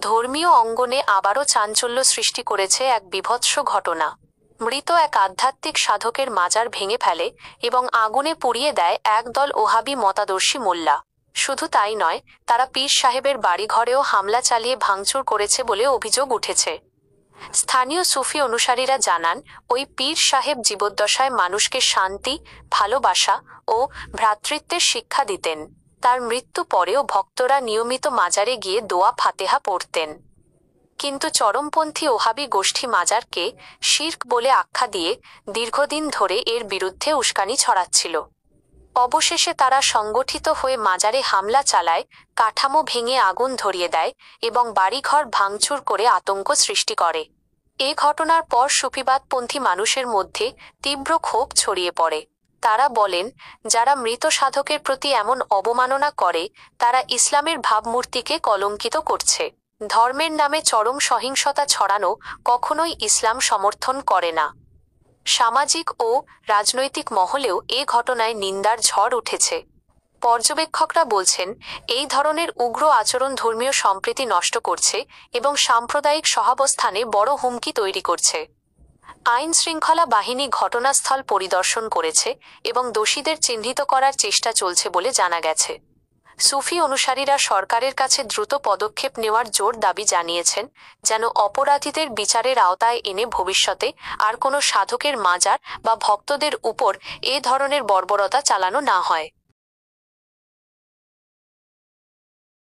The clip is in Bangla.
ধর্মীয় অঙ্গনে আবারও চাঞ্চল্য সৃষ্টি করেছে এক বীভৎস ঘটনা। মৃত এক আধ্যাত্মিক সাধকের মাজার ভেঙে ফেলে এবং আগুনে পুড়িয়ে দেয় একদল ওহাবি মতাদর্শী মোল্লা। শুধু তাই নয়, তারা পীর সাহেবের বাড়িঘরেও হামলা চালিয়ে ভাঙচুর করেছে বলে অভিযোগ উঠেছে। স্থানীয় সুফি অনুসারীরা জানান, ওই পীর সাহেব জীবদ্দশায় মানুষকে শান্তি, ভালোবাসা ও ভ্রাতৃত্বের শিক্ষা দিতেন। তার মৃত্যু পরেও ভক্তরা নিয়মিত মাজারে গিয়ে দোয়া ফাতেহা পড়তেন। কিন্তু চরমপন্থী ওহাবি গোষ্ঠী মাজারকে শিরক বলে আখ্যা দিয়ে দীর্ঘদিন ধরে এর বিরুদ্ধে উস্কানি ছড়াচ্ছিল। অবশেষে তারা সংগঠিত হয়ে মাজারে হামলা চালায়, কাঠামো ভেঙে আগুন ধরিয়ে দেয় এবং বাড়িঘর ভাঙচুর করে আতঙ্ক সৃষ্টি করে। এ ঘটনার পর সুফিবাদপন্থী মানুষের মধ্যে তীব্র ক্ষোভ ছড়িয়ে পড়ে। তারা বলেন, যারা মৃত সাধকের প্রতি এমন অবমাননা করে তারা ইসলামের ভাবমূর্তিকে কলঙ্কিত করছে। ধর্মের নামে চরম সহিংসতা ছড়ানো কখনোই ইসলাম সমর্থন করে না। সামাজিক ও রাজনৈতিক মহলেও এ ঘটনায় নিন্দার ঝড় উঠেছে। পর্যবেক্ষকরা বলছেন, এই ধরনের উগ্র আচরণ ধর্মীয় সম্প্রীতি নষ্ট করছে এবং সাম্প্রদায়িক সহাবস্থানে বড় হুমকি তৈরি করছে। আইন শৃঙ্খলা বাহিনী ঘটনাস্থল পরিদর্শন করেছে এবং দোষীদের চিহ্নিত করার চেষ্টা চলছে বলে জানা গেছে। সুফি অনুসারীরা সরকারের কাছে দ্রুত পদক্ষেপ নেওয়ার জোর দাবি জানিয়েছেন, যেন অপরাধীদের বিচারের আওতায় এনে ভবিষ্যতে আর কোনো সাধকের মাজার বা ভক্তদের উপর এ ধরনের বর্বরতা চালানো না হয়।